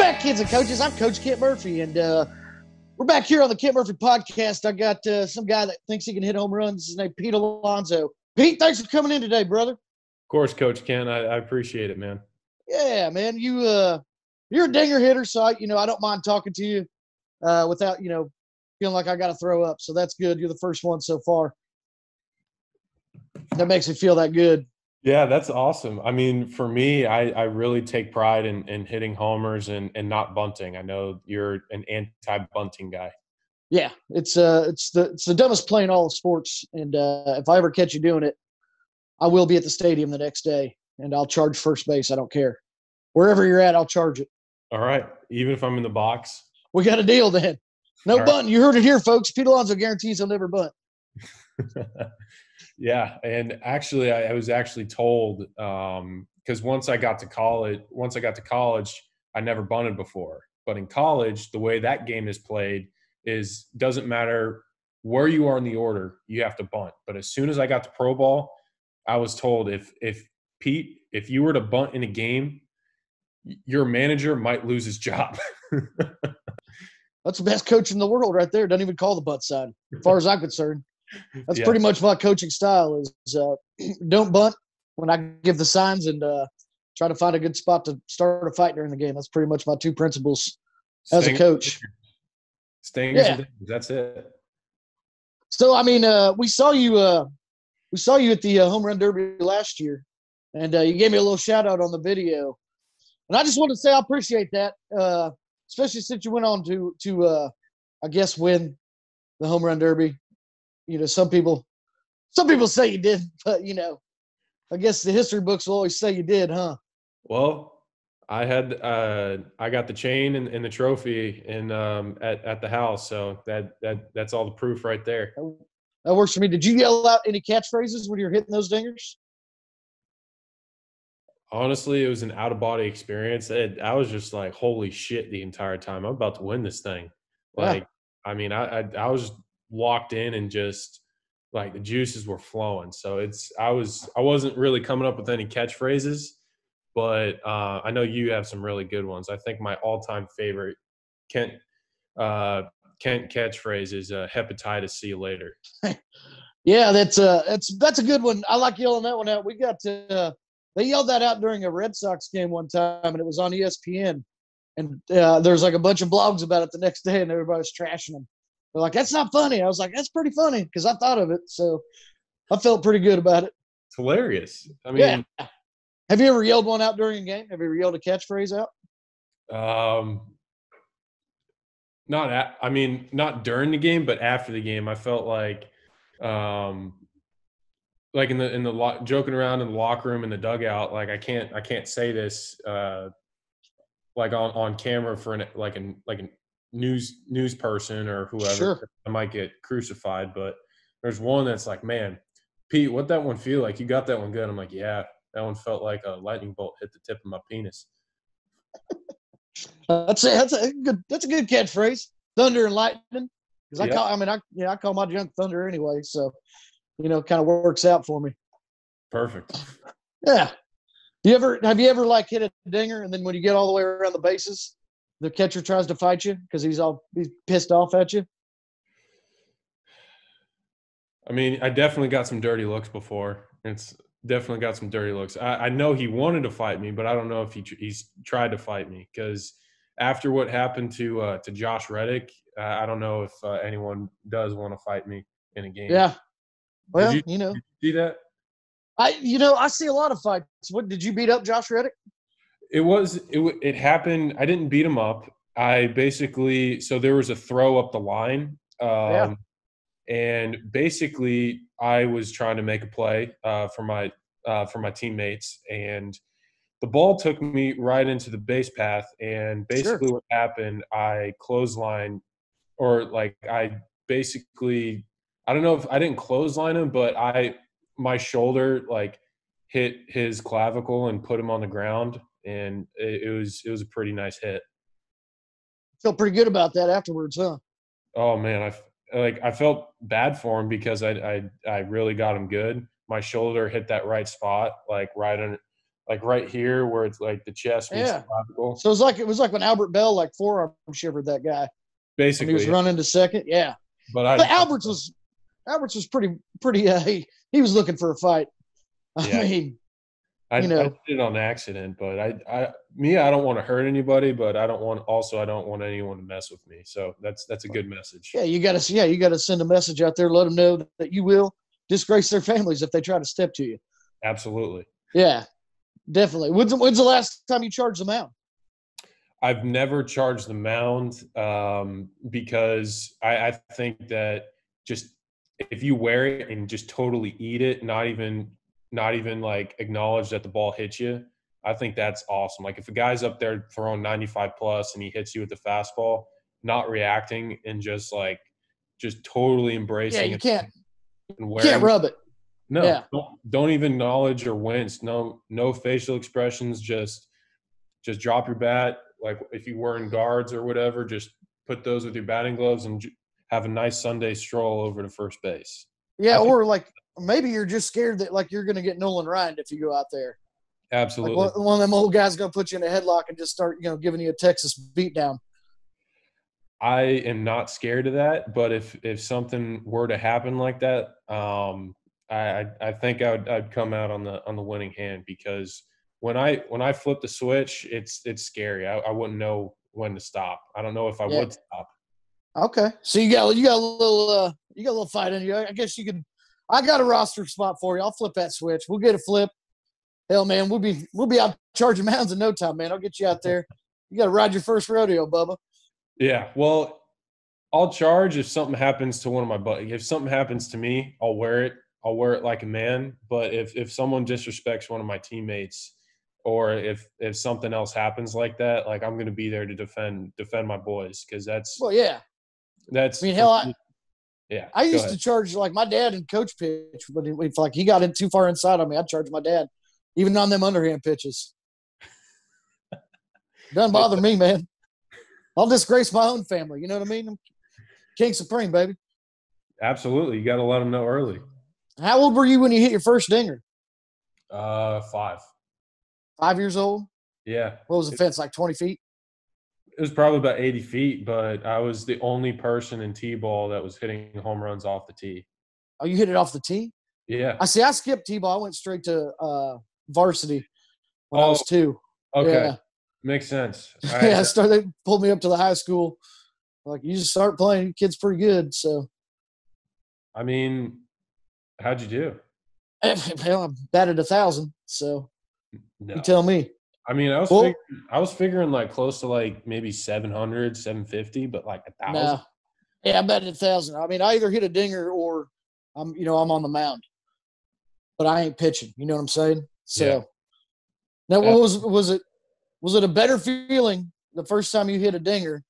back, kids and coaches. I'm Coach Kent Murphy, and we're back here on the Kent Murphy podcast. I got some guy that thinks he can hit home runs. His name Pete Alonso. Pete, thanks for coming in today, brother. Of course, Coach Ken. I appreciate it, man. Yeah, man. You're a dinger hitter, so I don't mind talking to you without feeling like I got to throw up. So that's good. You're the first one so far. That makes me feel that good. Yeah, that's awesome. I mean, for me, I really take pride in hitting homers and not bunting. I know you're an anti-bunting guy. Yeah, it's the dumbest play in all of sports. And if I ever catch you doing it, I will be at the stadium the next day, and I'll charge first base. I don't care. Wherever you're at, I'll charge it. All right. Even if I'm in the box? We got a deal then. No all bunting. Right. You heard it here, folks. Pete Alonso guarantees he'll never bunt. Yeah, and actually, I was actually told because once I got to college, I never bunted before. But in college, the way that game is played is doesn't matter where you are in the order, you have to bunt. But as soon as I got to pro ball, I was told if Pete, if you were to bunt in a game, your manager might lose his job. That's the best coach in the world right there. Doesn't even call the butt sign, as far as I'm concerned. That's pretty much my coaching style is don't bunt when I give the signs and try to find a good spot to start a fight during the game. That's pretty much my two principles as a coach. Stingers, that's it. So, I mean, we saw you at the Home Run Derby last year, and you gave me a little shout-out on the video. And I just want to say I appreciate that, especially since you went on to I guess, win the Home Run Derby. You know, some people say you did, but I guess the history books will always say you did, huh? Well, I got the chain and the trophy at the house, so that's all the proof right there. That works for me. Did you yell out any catchphrases when you were hitting those dingers? Honestly, it was an out-of-body experience. I was just like, holy shit, the entire time. I'm about to win this thing. Like, yeah. I mean, I was locked in and just like the juices were flowing. So I wasn't really coming up with any catchphrases, but I know you have some really good ones. I think my all-time favorite Kent catchphrase is hepatitis, see you later. Yeah, that's a good one. I like yelling that one out. We got to they yelled that out during a Red Sox game one time, and it was on ESPN. And there's like a bunch of blogs about it the next day, and everybody was trashing them. They're like, that's not funny. I was like, that's pretty funny because I thought of it. So I felt pretty good about it. It's hilarious. I mean, yeah. Have you ever yelled one out during a game? Have you ever yelled a catchphrase out? Not during the game, but after the game. I felt like in the joking around in the locker room in the dugout, like I can't say this like on camera for a news person or whoever. Sure. I might get crucified, but there's one that's like, man, Pete, what that one feel like? You got that one good. I'm like, yeah, that one felt like a lightning bolt hit the tip of my penis. That's a good catchphrase. Thunder and lightning. Because I call my junk thunder anyway, so kind of works out for me. Perfect. Yeah. Have you ever like hit a dinger and then when you get all the way around the bases, the catcher tries to fight you because he's pissed off at you? I mean, I definitely got some dirty looks before. It's definitely got some dirty looks. I know he wanted to fight me, but I don't know if he's tried to fight me because after what happened to Josh Reddick, I don't know if anyone does want to fight me in a game. Yeah. Well, did you see that? I see a lot of fights. What did you beat up Josh Reddick? It happened. I didn't beat him up. So there was a throw up the line. And basically I was trying to make a play for my teammates, and the ball took me right into the base path. And basically what happened, I clothesline, or like I don't know if I didn't clothesline him, but my shoulder like hit his clavicle and put him on the ground, and it was a pretty nice hit. Felt pretty good about that afterwards, huh? Oh man, I felt bad for him because I really got him good. My shoulder hit that right spot, like right like right here where it's like the chest meets the clavicle. So it was like when Albert Bell like forearm shivered that guy when he was Basically, running to second. Yeah, but but Alberts was pretty. He was looking for a fight. I mean, I did it on accident, but I don't want to hurt anybody, but I don't want anyone to mess with me. So that's a good message. Yeah, you gotta send a message out there, let them know that you will disgrace their families if they try to step to you. Absolutely. Yeah, definitely. When's the last time you charged the mound? I've never charged the mound because I think that just if you wear it and just totally eat it, not even like acknowledge that the ball hits you, I think that's awesome. Like if a guy's up there throwing 95 plus and he hits you with the fastball, not reacting and just totally embracing you it. can't And can't rub it. No, yeah. don't even acknowledge or wince. No facial expressions. Just drop your bat. Like if you're wearing guards or whatever, just put those with your batting gloves and have a nice Sunday stroll over to first base. Yeah, or like maybe you're just scared that like you're going to get Nolan Ryan if you go out there. Absolutely. Like one of them old guys going to put you in a headlock and just start, giving you a Texas beatdown. I am not scared of that, but if something were to happen like that, I think I'd come out on the winning hand because when I flip the switch, it's scary. I wouldn't know when to stop. I don't know if I would stop. Okay, so you got a little fight in you. I guess you can. I got a roster spot for you. I'll flip that switch. We'll get a flip. Hell, man, we'll be out charging mounds in no time, man. I'll get you out there. You got to ride your first rodeo, Bubba. Yeah, well, I'll charge if something happens to one of my buddies. If something happens to me, I'll wear it. I'll wear it like a man. But if someone disrespects one of my teammates, or if something else happens like that, like I'm going to be there to defend my boys because that's. Well, yeah. That's. I mean, hell, yeah. I used to charge like my dad in coach pitch, but if like he got in too far inside on me, I'd charge my dad, even on them underhand pitches. Doesn't bother me, man. I'll disgrace my own family. You know what I mean? I'm King Supreme, baby. Absolutely. You got to let them know early. How old were you when you hit your first dinger? 5. 5 years old? Yeah. What was the fence, like 20 feet? It was probably about 80 feet, but I was the only person in T-ball that was hitting home runs off the tee. Oh, you hit it off the tee? Yeah. I skipped T-ball. I went straight to varsity when I was 2. Okay. Yeah. Makes sense. Yeah, they pulled me up to the high school. Like, you just start playing, your kid's pretty good. So, I mean, how'd you do? Well, I batted 1,000. So, You tell me. I mean, I was figuring like close to like maybe 700, 750, but like 1,000. No. Yeah, I batted 1,000. I mean, I either hit a dinger or I'm on the mound, but I ain't pitching. You know what I'm saying? So, yeah. Now, what was it? Was it a better feeling the first time you hit a dinger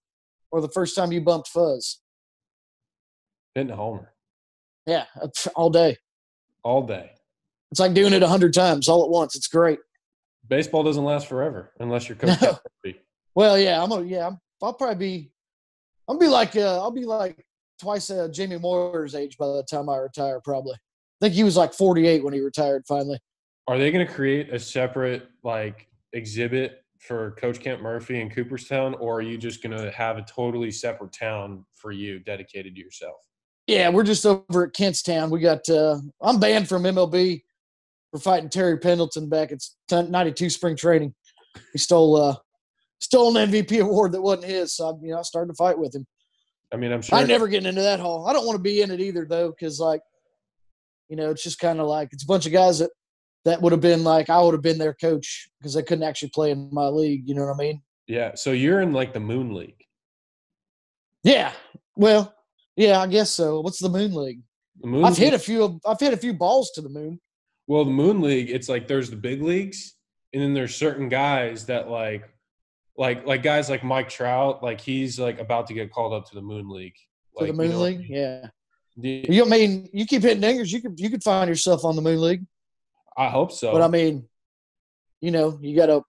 or the first time you bumped fuzz? Hitting a homer. Yeah, all day. All day. It's like doing it 100 times all at once. It's great. Baseball doesn't last forever unless you're Coach Murphy. Well, yeah, I'll be like twice Jamie Moyer's age by the time I retire. Probably. I think he was like 48 when he retired finally. Are they going to create a separate like exhibit for Coach Kent Murphy in Cooperstown, or are you just going to have a totally separate town for you dedicated to yourself? Yeah, we're just over at Kentstown. We got I'm banned from MLB for fighting Terry Pendleton back at 92 spring training. He stole an MVP award that wasn't his, so I started to fight with him. I mean, I'm sure. I'm never getting into that hole. I don't want to be in it either, though, because it's just kind of like it's a bunch of guys that would have been like I would have been their coach because they couldn't actually play in my league. You know what I mean? Yeah. So you're in like the Moon League. Yeah. Well, yeah, I guess so. What's the Moon League? I've hit a few balls to the moon. Well, the Moon League, it's like there's the big leagues, and then there's certain guys that like guys like Mike Trout, like he's like about to get called up to the Moon League. To the Moon League, yeah. You keep hitting dingers, you could find yourself on the Moon League. I hope so. But I mean, you gotta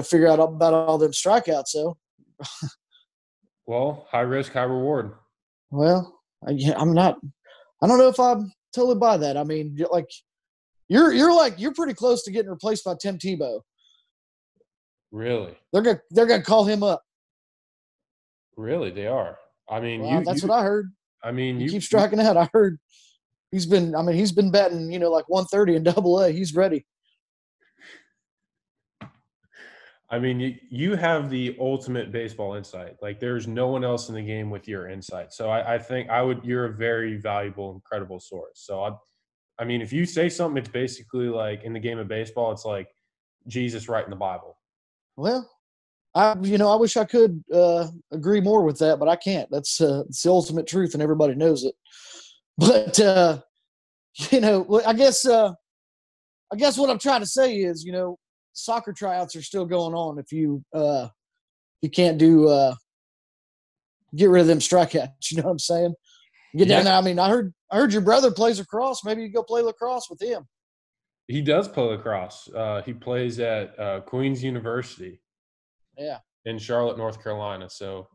figure out about all them strikeouts, though. Well, high risk, high reward. Well, I don't know if I totally buy that. I mean, like You're pretty close to getting replaced by Tim Tebow. Really? They're gonna call him up. Really, they are. I mean, Well, that's what I heard. I mean, He keeps striking out. I heard he's been batting, like 130 in Double-A. He's ready. I mean, you have the ultimate baseball insight. Like, there's no one else in the game with your insight. So I think you're a very valuable, incredible source. So I mean, if you say something, it's basically like in the game of baseball, it's like Jesus writing the Bible. Well, I wish I could agree more with that, but I can't. That's it's the ultimate truth, and everybody knows it. But I guess what I'm trying to say is, soccer tryouts are still going on. If you can't do get rid of them strikeouts, you know what I'm saying? Get down there. I mean, I heard your brother plays lacrosse. Maybe you go play lacrosse with him. He does play lacrosse. He plays at Queens University. Yeah. In Charlotte, North Carolina. So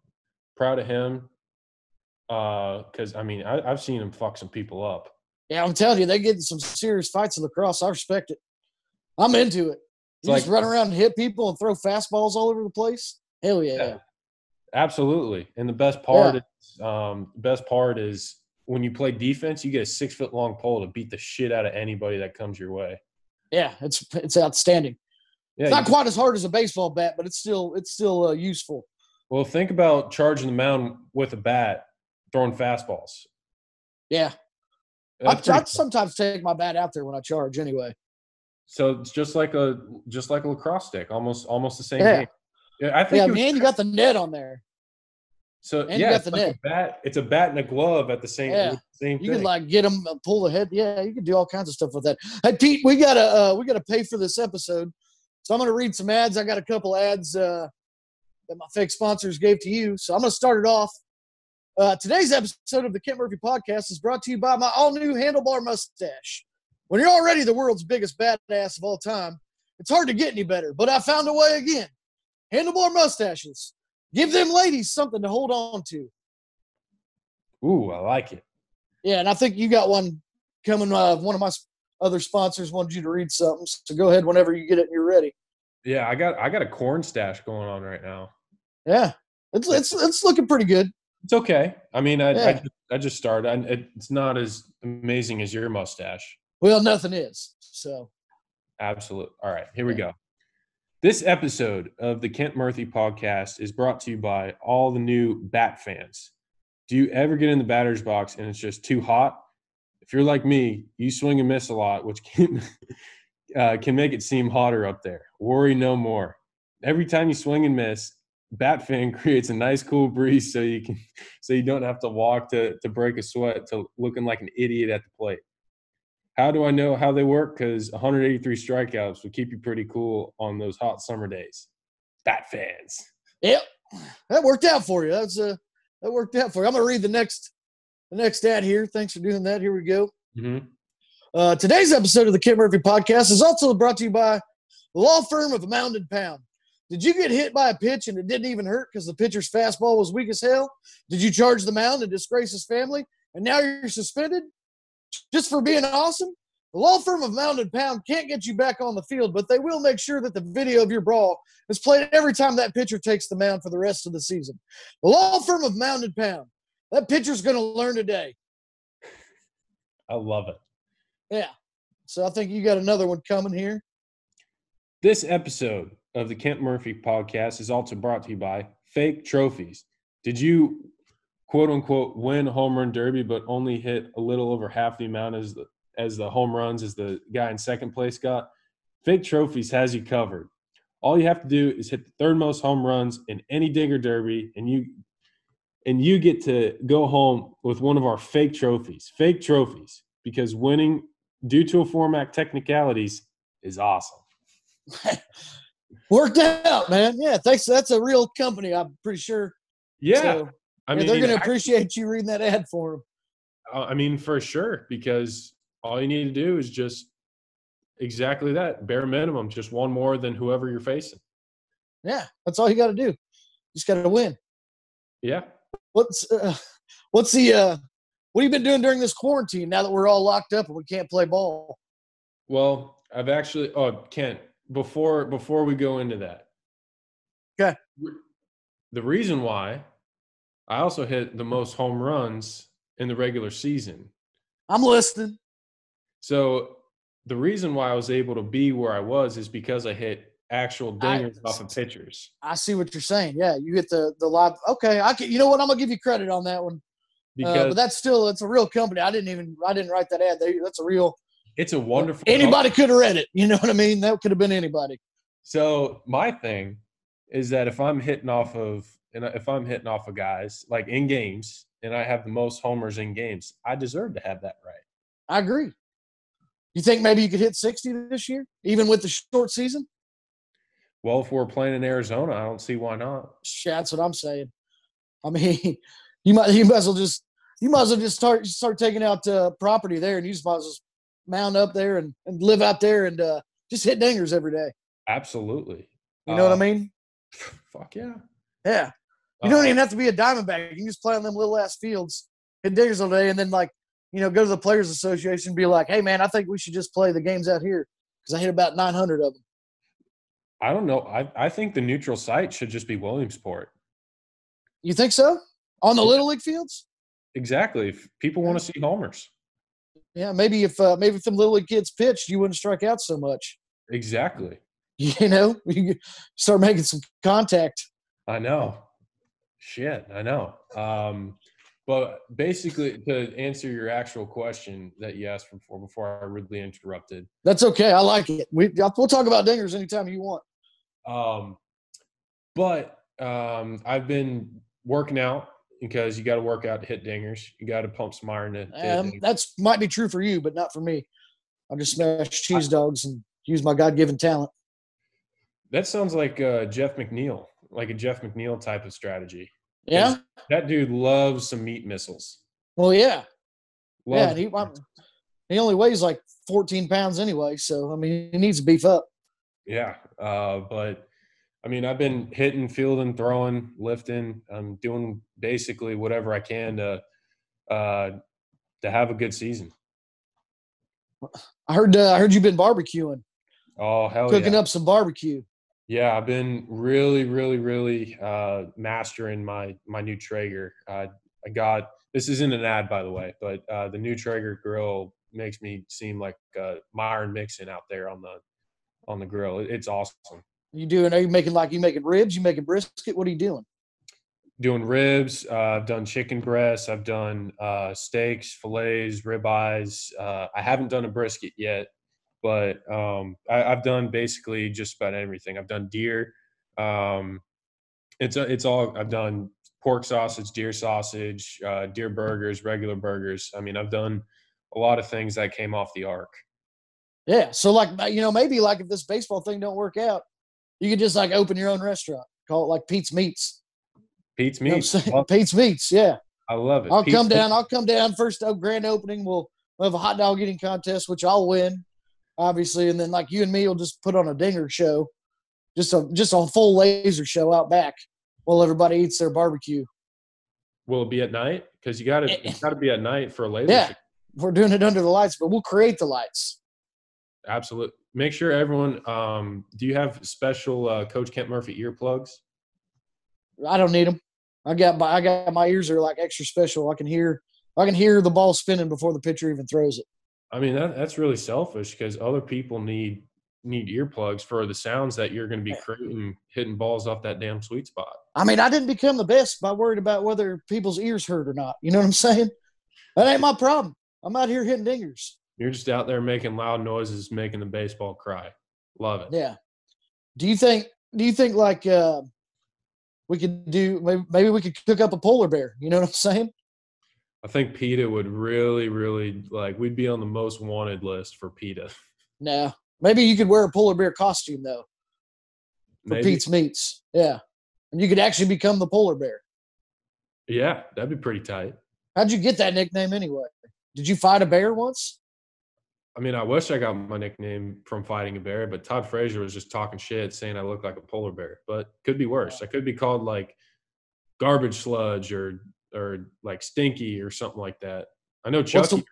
proud of him. Because, I mean, I've seen him fuck some people up. Yeah, I'm telling you, they get in some serious fights in lacrosse. I respect it. I'm into it. You just run around and hit people and throw fastballs all over the place. Hell yeah. Absolutely. And the best part is when you play defense, you get a 6-foot-long pole to beat the shit out of anybody that comes your way. Yeah, it's outstanding. Yeah, it's not quite as hard as a baseball bat, but it's still useful. Well, think about charging the mound with a bat, throwing fastballs. Yeah. I sometimes take my bat out there when I charge anyway. So it's just like a lacrosse stick, almost the same game. Yeah, I think. You got the net on there. So and you got the net. It's a bat and a glove at the same. Yeah. Same you thing. can get them, pull the head. Yeah, you can do all kinds of stuff with that. Hey Pete, we gotta pay for this episode, so I'm gonna read some ads. I got a couple ads that my fake sponsors gave to you, so I'm gonna start it off. Today's episode of the Kent Murphy Podcast is brought to you by my all-new handlebar mustache. When you're already the world's biggest badass of all time, it's hard to get any better, but I found a way again. Handlebar mustaches. Give them ladies something to hold on to. Ooh, I like it. Yeah, and I think you got one coming. One of my other sponsors wanted you to read something, so go ahead whenever you get it and you're ready. Yeah, I got a corn stash going on right now. Yeah, it's looking pretty good. It's okay. I mean, I just started. It's not as amazing as your mustache. Well, nothing is. So. Absolutely. All right, here we go. This episode of the Kent Murphy Podcast is brought to you by all the new bat fans. Do you ever get in the batter's box and it's just too hot? If you're like me, you swing and miss a lot, which can make it seem hotter up there. Worry no more. Every time you swing and miss, Bat Fan creates a nice cool breeze so you don't have to walk to break a sweat to looking like an idiot at the plate. How do I know how they work? Because 183 strikeouts would keep you pretty cool on those hot summer days. Bat Fans. Yep, that worked out for you. That worked out for you. I'm gonna read the next ad here. Thanks for doing that. Here we go. Mm-hmm. Today's episode of the Kent Murphy Podcast is also brought to you by the law firm of Mound and Pound. Did you get hit by a pitch and it didn't even hurt because the pitcher's fastball was weak as hell? Did you charge the mound and disgrace his family, and now you're suspended just for being awesome? The law firm of Mound and Pound can't get you back on the field, but they will make sure that the video of your brawl is played every time that pitcher takes the mound for the rest of the season. The law firm of Mound and Pound. That pitcher's going to learn today. I love it. Yeah. So I think you got another one coming here. This episode of the Kent Murphy Podcast is also brought to you by Fake Trophies. Did you, quote unquote, win home run derby, but only hit a little over half the amount as the home runs as the guy in second place got? Fake Trophies has you covered. All you have to do is hit the third most home runs in any Digger Derby, and you get to go home with one of our fake trophies. Fake trophies, because winning due to a format technicalities is awesome. Worked out, man. Yeah, thanks. That's a real company, I'm pretty sure. Yeah. So, I mean, they're going to appreciate you reading that ad for them. I mean, for sure, because all you need to do is just exactly that, bare minimum, just one more than whoever you're facing. Yeah, that's all you got to do. Just got to win. Yeah. What have you been doing during this quarantine now that we're all locked up and we can't play ball? Well, I've actually Kent, before we go into that. Okay. The reason why I also hit the most home runs in the regular season. I'm listening. So the reason why I was able to be where I was is because I hit actual dingers off of pitchers. I see what you're saying. Yeah, you hit the live. Okay, you know what? I'm gonna give you credit on that one. But it's a real company. I didn't write that ad. That's a real. It's a wonderful. Anybody could have read it. You know what I mean? That could have been anybody. So my thing is that if I'm hitting off of guys like in games, and I have the most homers in games, I deserve to have that right. I agree. You think maybe you could hit 60 this year, even with the short season? Well, if we're playing in Arizona, I don't see why not. That's what I'm saying. I mean, you might as well just start taking out property there, and you just might as well mount up there and live out there and just hit dingers every day. Absolutely. You know what I mean? Fuck yeah. Yeah. You don't even have to be a Diamondback. You can just play on them little ass fields, hit dingers all day, and then go to the Players Association and be like, hey man, I think we should just play the games out here because I hit about 900 of them. I don't know. I think the neutral site should just be Williamsport. You think so? On the Little League fields? Exactly. If people want to see homers. Yeah, maybe if them Little League kids pitched, you wouldn't strike out so much. Exactly. You start making some contact. I know. Shit, I know. But basically, to answer your actual question that you asked before I rudely interrupted. That's okay. I like it. We'll talk about dingers anytime you want. But I've been working out because you got to work out to hit dingers. You got to pump some iron to hit that's might be true for you, but not for me. I just smash cheese dogs and use my God-given talent. That sounds like Jeff McNeil, like a Jeff McNeil type of strategy. Yeah, that dude loves some meat missiles. Well, yeah, and he only weighs like 14 pounds anyway, so I mean he needs to beef up. Yeah, but I mean I've been hitting, fielding, throwing, lifting. I'm doing basically whatever I can to have a good season. I heard you've been barbecuing. Oh hell yeah! Cooking up some barbecue. Yeah, I've been really, really, really mastering my new Traeger. I got this isn't an ad, by the way, but the new Traeger grill makes me seem like Myron Mixon out there on the grill. It's awesome. Are you making ribs? You making brisket? What are you doing? Doing ribs. I've done chicken breasts. I've done steaks, fillets, ribeyes. I haven't done a brisket yet. But I've done basically just about everything. I've done deer. It's all. I've done pork sausage, deer sausage, deer burgers, regular burgers. I mean, I've done a lot of things that came off the ark. Yeah. So maybe if this baseball thing don't work out, you could just open your own restaurant. Call it like Pete's Meats. Pete's Meats. Pete's Meats. Yeah. I love it. I'll come down first grand opening. We'll have a hot dog eating contest, which I'll win. Obviously, and then you and me will just put on a dinger show, just a full laser show out back while everybody eats their barbecue. Will it be at night? Because it's got to be at night for a laser. Yeah, we're doing it under the lights, but we'll create the lights. Absolutely. Make sure everyone. Do you have special Coach Kent Murphy earplugs? I don't need them. I got my ears are extra special. I can hear the ball spinning before the pitcher even throws it. I mean, that's really selfish because other people need earplugs for the sounds that you're going to be creating, hitting balls off that damn sweet spot. I mean, I didn't become the best by worried about whether people's ears hurt or not. You know what I'm saying? That ain't my problem. I'm out here hitting dingers. You're just out there making loud noises, making the baseball cry. Love it. Yeah. Do you think we could do maybe we could cook up a polar bear? You know what I'm saying? I think PETA would really, really we'd be on the most wanted list for PETA. No. Maybe you could wear a polar bear costume, though, for Pete's Meats. Yeah. And you could actually become the polar bear. Yeah, that'd be pretty tight. How'd you get that nickname anyway? Did you fight a bear once? I mean, I wish I got my nickname from fighting a bear, but Todd Frazier was just talking shit, saying I look like a polar bear. But could be worse. I could be called garbage sludge or Stinky or something like that. I know Chucky.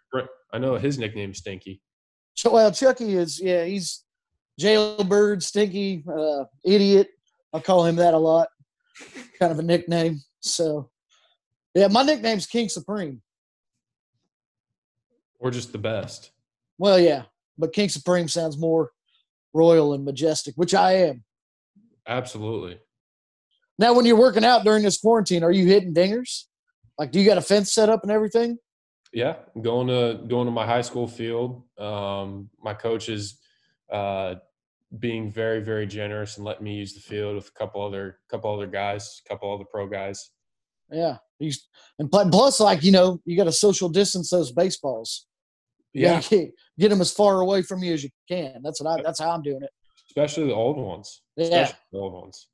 I know his nickname's Stinky. Well, Chucky is, he's jailbird, stinky, idiot. I'll call him that a lot. Kind of a nickname. So, yeah, my nickname's King Supreme. Or just the best. Well, yeah, but King Supreme sounds more royal and majestic, which I am. Absolutely. Now, when you're working out during this quarantine, are you hitting dingers? Like, do you got a fence set up and everything? Yeah, going to my high school field. My coach is being very, very generous and letting me use the field with a couple other guys, a couple other pro guys. Yeah, and plus, like, you got to social distance those baseballs. You got to get them as far away from you as you can. That's how I'm doing it. Especially the old ones. Yeah, the old ones.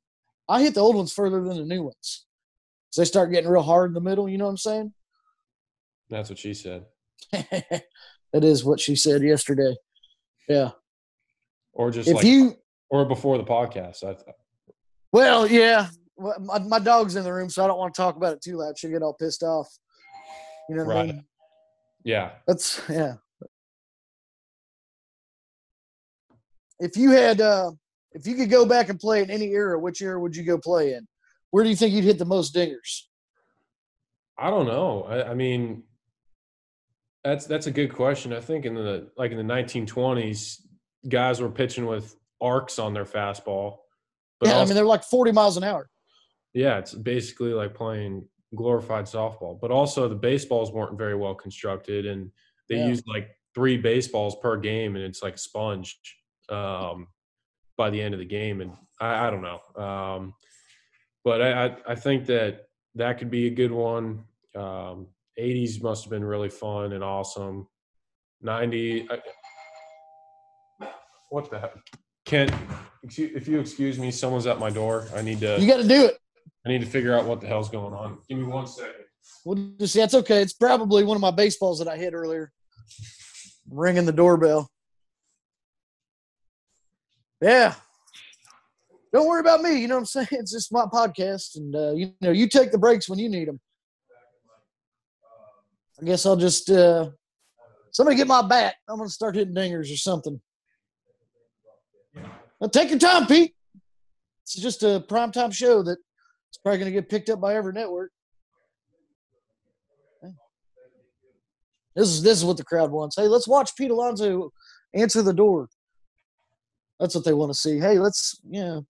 I hit the old ones further than the new ones. So they start getting real hard in the middle. You know what I'm saying? That's what she said. That is what she said yesterday. Yeah. Or just or before the podcast. Well, yeah. My dog's in the room, so I don't want to talk about it too loud. She'll get all pissed off. You know what I mean? Yeah. Yeah. If you could go back and play in any era, which era would you go play in? Where do you think you'd hit the most dingers? I don't know. I mean, that's a good question. I think in the 1920s, guys were pitching with arcs on their fastball. But yeah, I mean, they're like 40 miles an hour. Yeah, it's basically like playing glorified softball. But also the baseballs weren't very well constructed, and they used like 3 baseballs per game, and it's like a sponge by the end of the game. And I don't know. But I think that could be a good one. 80s must have been really fun and awesome. 90 what the heck? Kent, if you excuse me, someone's at my door. You got to do it. I need to figure out what the hell's going on. Give me 1 second. Well, just that's okay. It's probably one of my baseballs that I hit earlier. I'm ringing the doorbell. Yeah. Don't worry about me. You know what I'm saying? It's just my podcast. And, you take the breaks when you need them. I guess I'll just somebody get my bat. I'm going to start hitting dingers or something. Now, take your time, Pete. It's just a primetime show that it's probably going to get picked up by every network. This is what the crowd wants. Hey, let's watch Pete Alonso answer the door. That's what they want to see. Hey,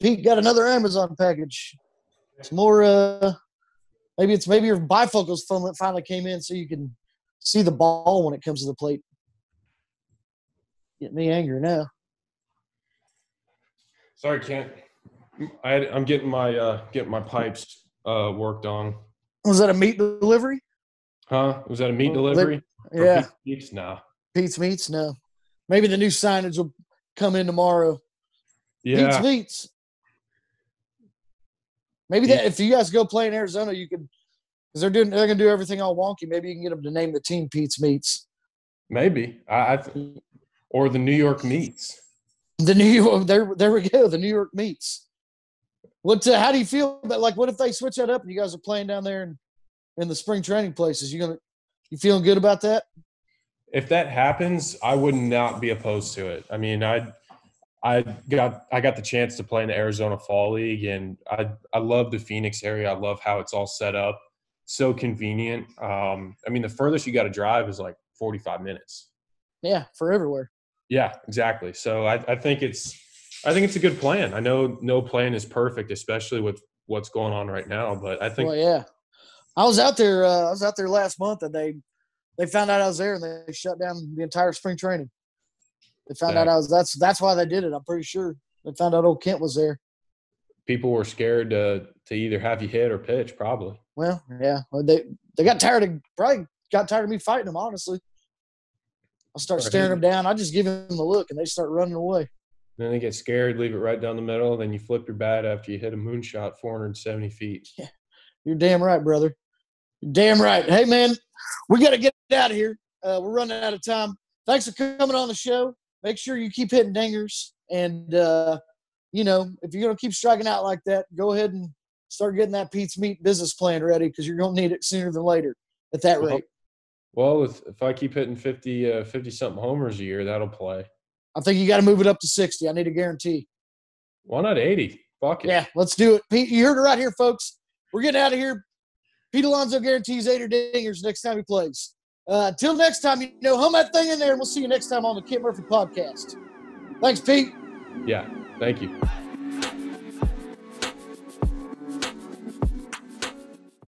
Pete got another Amazon package. It's more, maybe your bifocals finally came in so you can see the ball when it comes to the plate. Get me angry now. Sorry, Kent. I'm getting my pipes worked on. Was that a meat delivery? Huh? Was that a meat delivery? Yeah. Pete's? No. Pete's Meats? No. Maybe the new signage will come in tomorrow. Yeah. Pete's Meats. Maybe that if you guys go play in Arizona, you could, because they're gonna do everything all wonky. Maybe you can get them to name the team Pete's Meats. Maybe or the New York Meats. The New York, there we go. The New York Meats. How do you feel about, like, what if they switch that up and you guys are playing down there in the spring training places? You feeling good about that? If that happens, I would not be opposed to it. I mean, I got the chance to play in the Arizona Fall League, and I love the Phoenix area. I love how it's all set up. So convenient. I mean, the furthest you got to drive is like 45 minutes. Yeah, for everywhere. Yeah, exactly. So I think it's a good plan. I know no plan is perfect, especially with what's going on right now. But I think. Well, yeah, I was out there. Last month, and they found out I was there, and they shut down the entire spring training. They found out I was. That's why they did it. I'm pretty sure they found out old Kent was there. People were scared to either have you hit or pitch, probably. Well, yeah, they got tired of me fighting them. Honestly, I'll start staring them down. I just give them the look, and they start running away. Then they get scared, leave it right down the middle. Then you flip your bat after you hit a moonshot 470 feet. Yeah, you're damn right, brother. You're damn right. Hey, man, we got to get out of here. We're running out of time. Thanks for coming on the show. Make sure you keep hitting dingers. And, if you're going to keep striking out like that, go ahead and start getting that Pete's Meat business plan ready, because you're going to need it sooner than later at that rate. Well, if I keep hitting 50 something homers a year, that'll play. I think you got to move it up to 60. I need a guarantee. Why not 80? Fuck it. Yeah, let's do it. Pete, you heard it right here, folks. We're getting out of here. Pete Alonso guarantees 8 dingers next time he plays. Until next time, hum that thing in there, and we'll see you next time on the Kent Murphy Podcast. Thanks, Pete. Yeah, thank you.